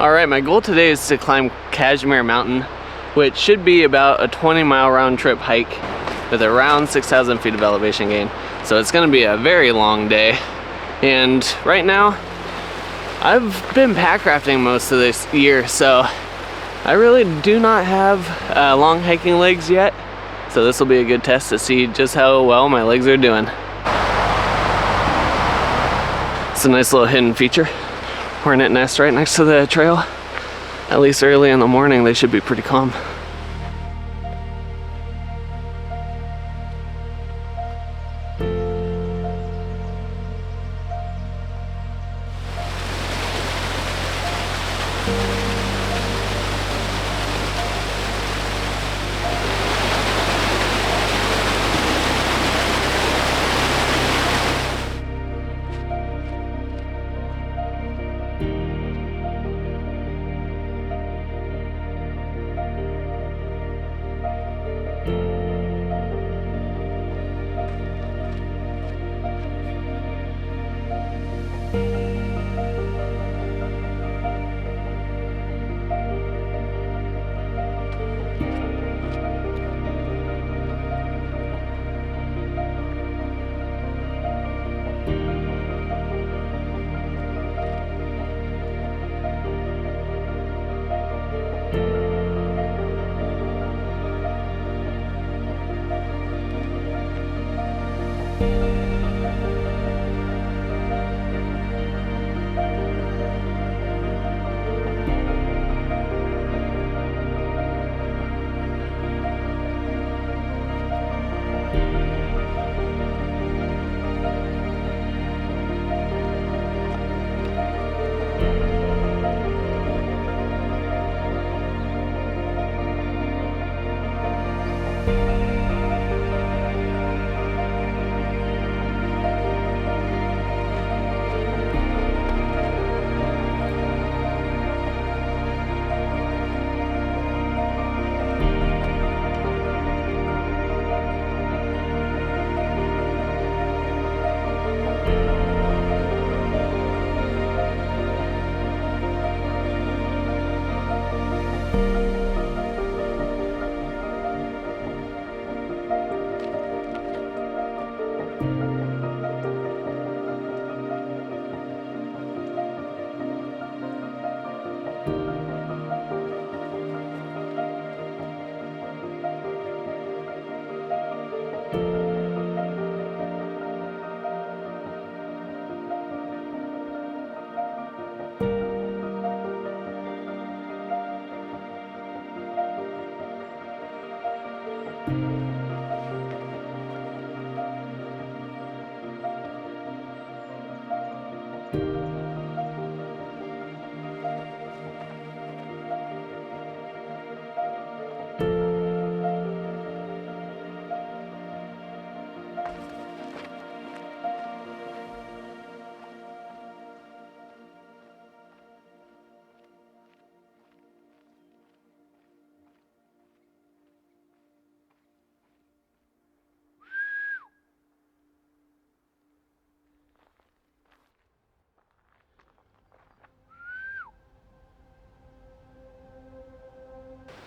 Alright, my goal today is to climb Cashmere Mountain, which should be about a 20-mile round trip hike with around 6,000 feet of elevation gain. So it's going to be a very long day. And right now, I've been pack rafting most of this year, so I really do not have long hiking legs yet. So this will be a good test to see just how well my legs are doing. It's a nice little hidden feature. Hornet nest right next to the trail. At least early in the morning, they should be pretty calm.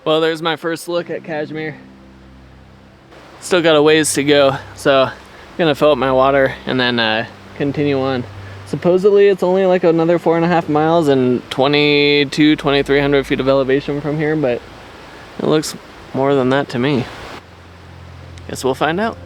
Well, there's my first look at Cashmere. Still got a ways to go, so I'm gonna fill up my water and then continue on. Supposedly it's only like another 4.5 miles and 2,300 feet of elevation from here, but it looks more than that to me. Guess we'll find out.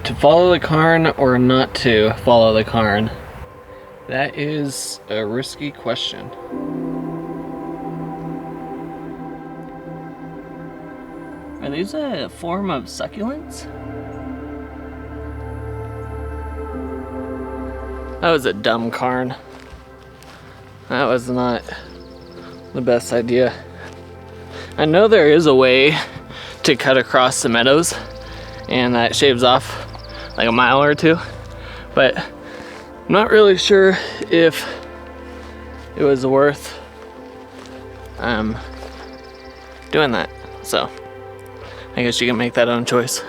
To follow the cairn or not to follow the cairn? That is a risky question. Are these a form of succulents? That was a dumb cairn. That was not the best idea. I know there is a way to cut across the meadows, and that shaves off like a mile or two, but I'm not really sure if it was worth doing that. So I guess you can make that own choice.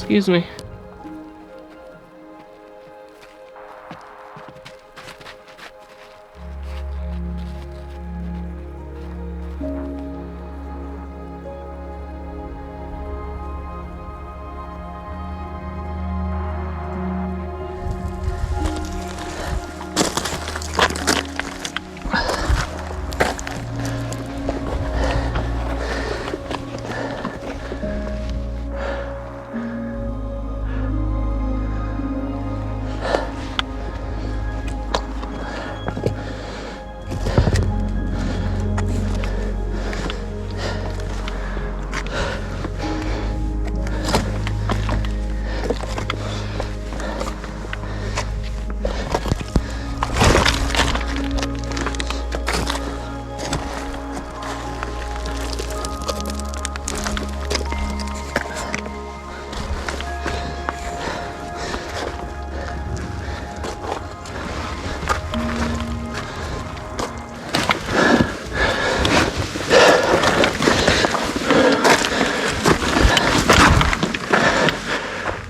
Excuse me.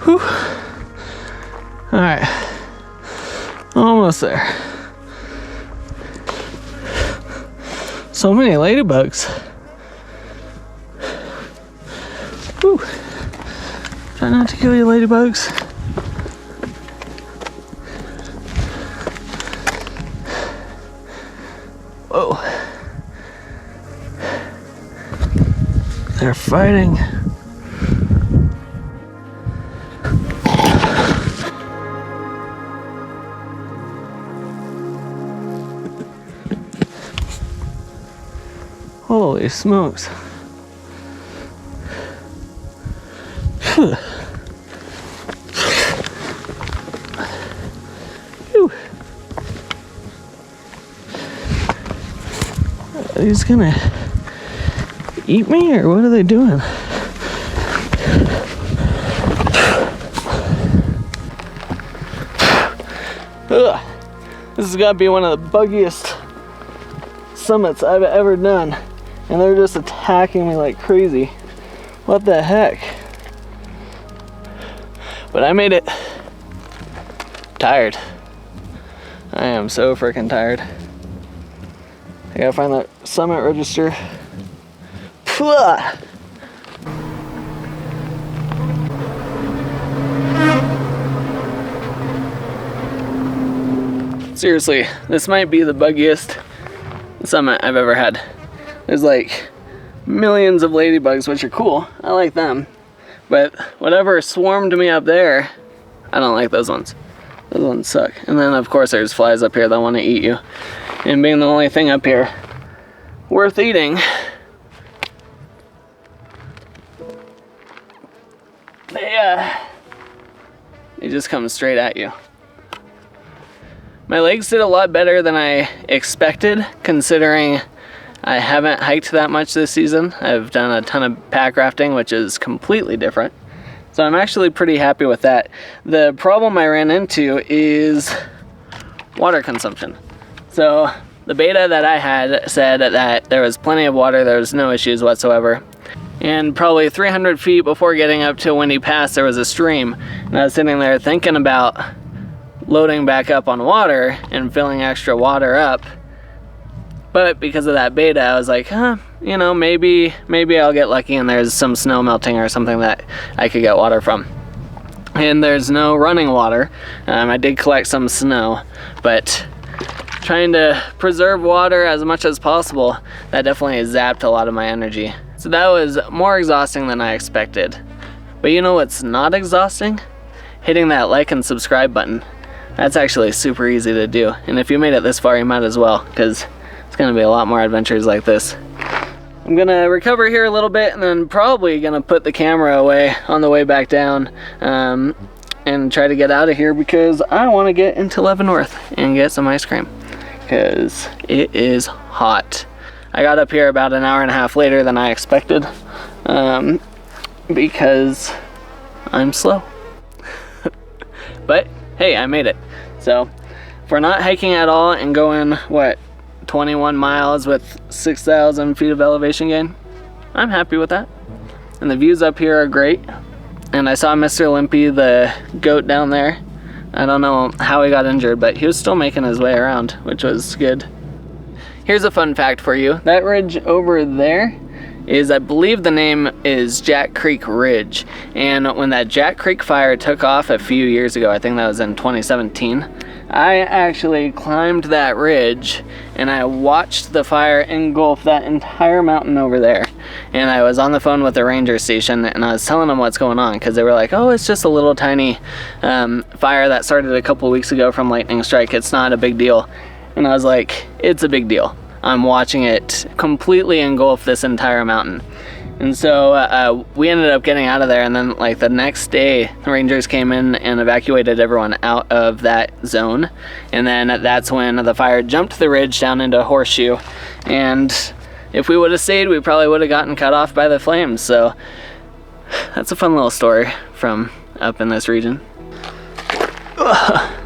Whew. All right, almost there. So many ladybugs. Whew. Try not to kill you, ladybugs. Whoa. They're fighting. Holy smokes. Phew. Are these gonna eat me, or what are they doing? Ugh. This has got to be one of the buggiest summits I've ever done, and they're just attacking me like crazy. What the heck? But I made it. Tired. I am so freaking tired. I gotta find that summit register. Pwah! Seriously, this might be the buggiest summit I've ever had. There's like millions of ladybugs, which are cool. I like them. But whatever swarmed me up there, I don't like those ones. Those ones suck. And then of course there's flies up here that want to eat you. And being the only thing up here worth eating, they just come straight at you. My legs did a lot better than I expected, considering I haven't hiked that much this season. I've done a ton of pack rafting, which is completely different. So I'm actually pretty happy with that. The problem I ran into is water consumption. So the beta that I had said that there was plenty of water, there was no issues whatsoever. And probably 300 feet before getting up to Windy Pass, there was a stream. And I was sitting there thinking about loading back up on water and filling extra water up. But because of that beta, I was like, you know, maybe I'll get lucky and there's some snow melting or something that I could get water from. And there's no running water. I did collect some snow, but trying to preserve water as much as possible, that definitely zapped a lot of my energy. So that was more exhausting than I expected. But you know what's not exhausting? Hitting that like and subscribe button. That's actually super easy to do. And if you made it this far, you might as well, because it's gonna be a lot more adventures like this. I'm gonna recover here a little bit and then probably gonna put the camera away on the way back down and try to get out of here because I wanna get into Leavenworth and get some ice cream because it is hot. I got up here about an hour and a half later than I expected because I'm slow. But hey, I made it. So if we're not hiking at all and going, what, 21 miles with 6,000 feet of elevation gain, I'm happy with that. And the views up here are great. And I saw Mr. Limpy, the goat down there. I don't know how he got injured, but he was still making his way around, which was good. Here's a fun fact for you. That ridge over there is, I believe the name is Jack Creek Ridge. And when that Jack Creek fire took off a few years ago, I think that was in 2017, I actually climbed that ridge and I watched the fire engulf that entire mountain over there. And I was on the phone with the ranger station and I was telling them what's going on because they were like, oh, it's just a little tiny fire that started a couple weeks ago from lightning strike. It's not a big deal. And I was like, it's a big deal. I'm watching it completely engulf this entire mountain. And so we ended up getting out of there, and then like the next day the rangers came in and evacuated everyone out of that zone. And then that's when the fire jumped the ridge down into Horseshoe, and if we would have stayed, we probably would have gotten cut off by the flames. So that's a fun little story from up in this region. Ugh.